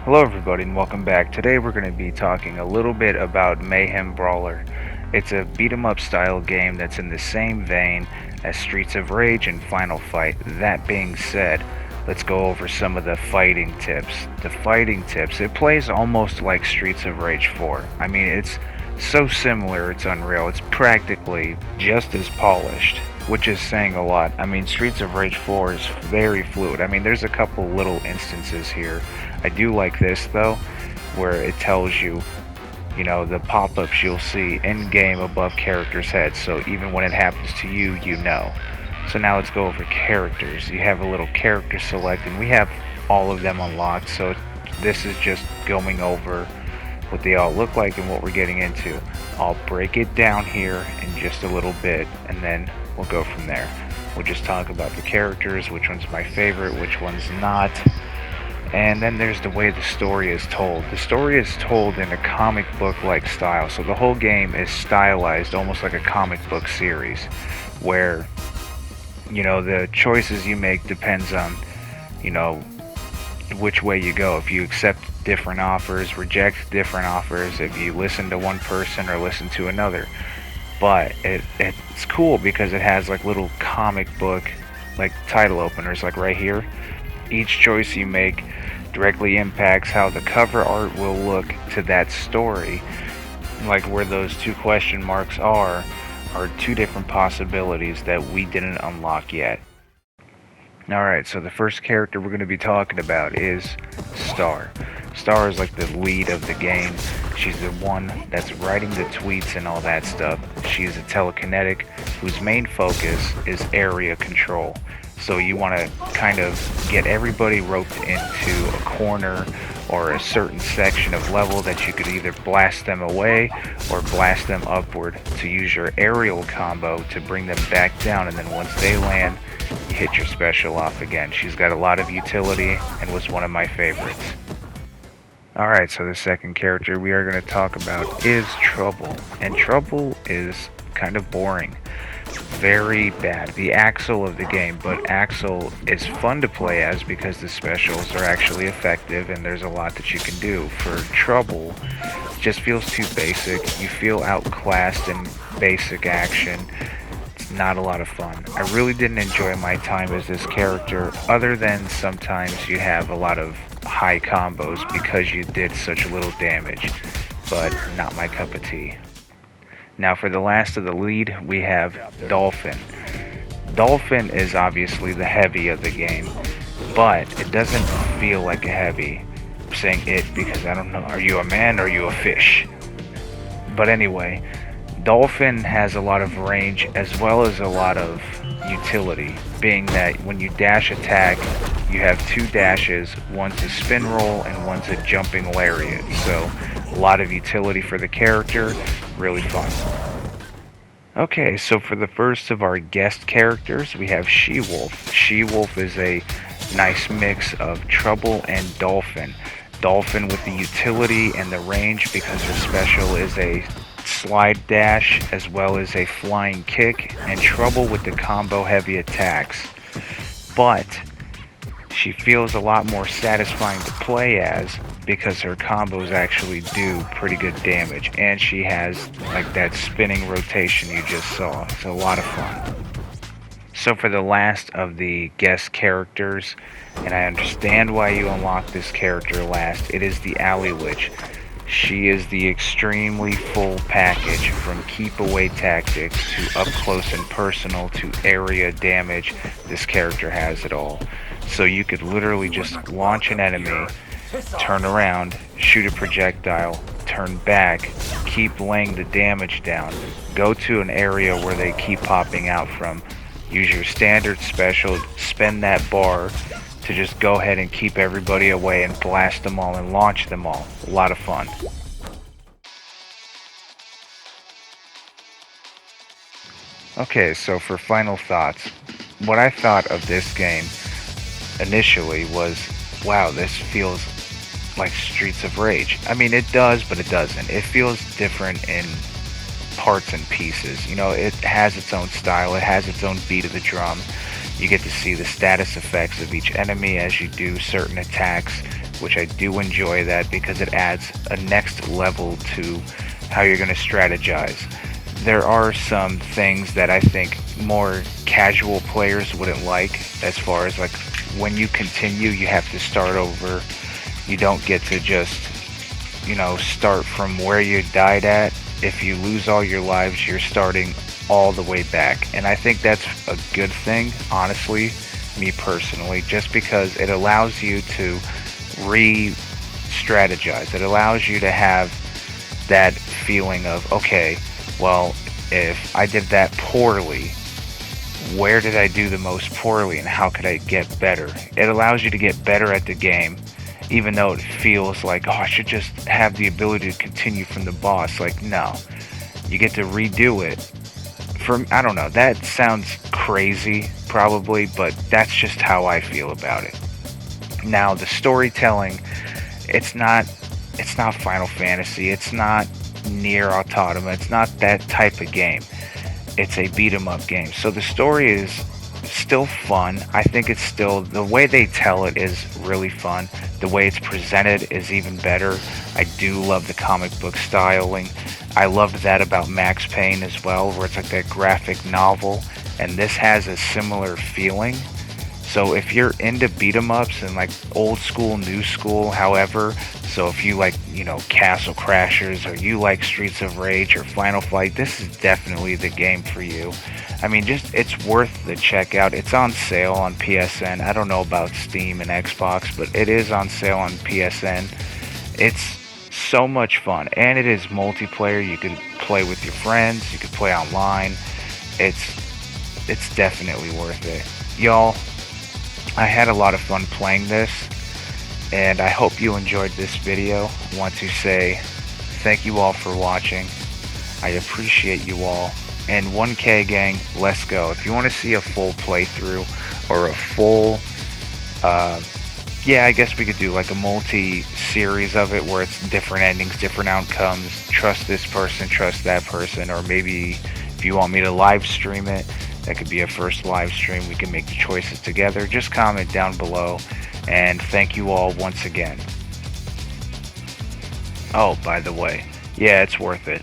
Hello everybody and welcome back. Today we're going to be talking a little bit about Mayhem Brawler. It's a beat 'em up style game that's in the same vein as Streets of Rage and Final Fight. That being said, let's go over some of the fighting tips. The fighting tips, it plays almost like Streets of Rage 4. I mean, it's so similar, it's unreal. It's practically just as polished, which is saying a lot. I mean, Streets of Rage 4 is very fluid. I mean, there's a couple little instances here. I do like this though, where it tells you, the pop-ups you'll see in-game above characters' heads, so even when it happens to you, you know. So now let's go over characters. You have a little character select, and we have all of them unlocked, so this is just going over what they all look like and what we're getting into. I'll break it down here in just a little bit, and then we'll go from there. We'll just talk about the characters, which one's my favorite, which one's not. And then there's the way the story is told. The story is told in a comic book-like style, so the whole game is stylized almost like a comic book series, where, the choices you make depends on, which way you go. If you accept different offers, reject different offers, if you listen to one person or listen to another. But it's cool because it has like little comic book like title openers, like right here. Each choice you make directly impacts how the cover art will look to that story. Like where those two question marks are two different possibilities that we didn't unlock yet. Alright, so the first character we're going to be talking about is Star. Star is like the lead of the game. She's the one that's writing the tweets and all that stuff. She's a telekinetic whose main focus is area control. So you want to kind of get everybody roped into a corner or a certain section of level that you could either blast them away or blast them upward to use your aerial combo to bring them back down, and then once they land, you hit your special off again. She's got a lot of utility and was one of my favorites. Alright, so the second character we are going to talk about is Trouble. And Trouble is kind of boring. Very bad. The Yaaaall of the game, but Yaaaall is fun to play as because the specials are actually effective and there's a lot that you can do. For Trouble, it just feels too basic. You feel outclassed in basic action. It's not a lot of fun. I really didn't enjoy my time as this character, other than sometimes you have a lot of high combos because you did such little damage, but not my cup of tea. Now for the last of the lead, we have Dolphin. Dolphin is obviously the heavy of the game, but it doesn't feel like a heavy. I'm saying it because I don't know, are you a man or are you a fish? But anyway, Dolphin has a lot of range as well as a lot of utility, being that when you dash attack, you have two dashes, one's a spin roll and one's a jumping lariat. So a lot of utility for the character, really fun. Okay, so for the first of our guest characters, we have She-Wolf. She-Wolf is a nice mix of Trouble and Dolphin. Dolphin with the utility and the range because her special is a slide dash as well as a flying kick, and Trouble with the combo heavy attacks. But she feels a lot more satisfying to play as because her combos actually do pretty good damage, and she has like that spinning rotation you just saw. It's a lot of fun. So for the last of the guest characters, and I understand why you unlock this character last, it is the Yaaaall Witch. She is the extremely full package, from keep away tactics to up close and personal to area damage. This character has it all. So you could literally just launch an enemy, turn around, shoot a projectile, turn back, keep laying the damage down, go to an area where they keep popping out from, use your standard special, spend that bar to just go ahead and keep everybody away and blast them all and launch them all. A lot of fun. Okay, so for final thoughts, what I thought of this game initially was, wow, this feels like Streets of Rage. I mean, it does, but it doesn't. It feels different in parts and pieces. It has its own style, it has its own beat of the drum. You get to see the status effects of each enemy as you do certain attacks. which I do enjoy that because it adds a next level to how you're going to strategize. There are some things that I think more casual players wouldn't like, as far as like when you continue, you have to start over. You don't get to just, start from where you died at. If you lose all your lives, you're starting all the way back. And I think that's a good thing, honestly, me personally, just because it allows you to re-strategize. It allows you to have that feeling of, okay, well, if I did that poorly, where did I do the most poorly and how could I get better? It allows you to get better at the game, even though it feels like, oh, I should just have the ability to continue from the boss. Like, no, you get to redo it. I don't know, that sounds crazy probably, but that's just how I feel about it. Now, the storytelling, it's not Final Fantasy, it's not Nier Automata, it's not that type of game. It's a beat 'em up game. So the story is still fun. I think it's still, the way they tell it is really fun. The way it's presented is even better. I do love the comic book styling. I loved that about Max Payne as well, where it's like that graphic novel, and this has a similar feeling. So if you're into beat 'em ups and like old school, new school, however, so if you like, Castle Crashers, or you like Streets of Rage or Final Fight, this is definitely the game for you. I mean, it's worth the check out. It's on sale on PSN. I don't know about Steam and Xbox, but it is on sale on PSN. It's so much fun, and it is multiplayer. You can play with your friends, you can play online. It's definitely worth it. Y'all, I had a lot of fun playing this, and I hope you enjoyed this video. I want to say thank you all for watching. I appreciate you all. And 1K gang, let's go. If you want to see a full playthrough or a full I guess we could do like a multi-series of it where it's different endings, different outcomes, trust this person, trust that person, or maybe if you want me to live stream it, that could be a first live stream. We can make the choices together. Just comment down below, and thank you all once again. Oh, by the way, yeah, it's worth it.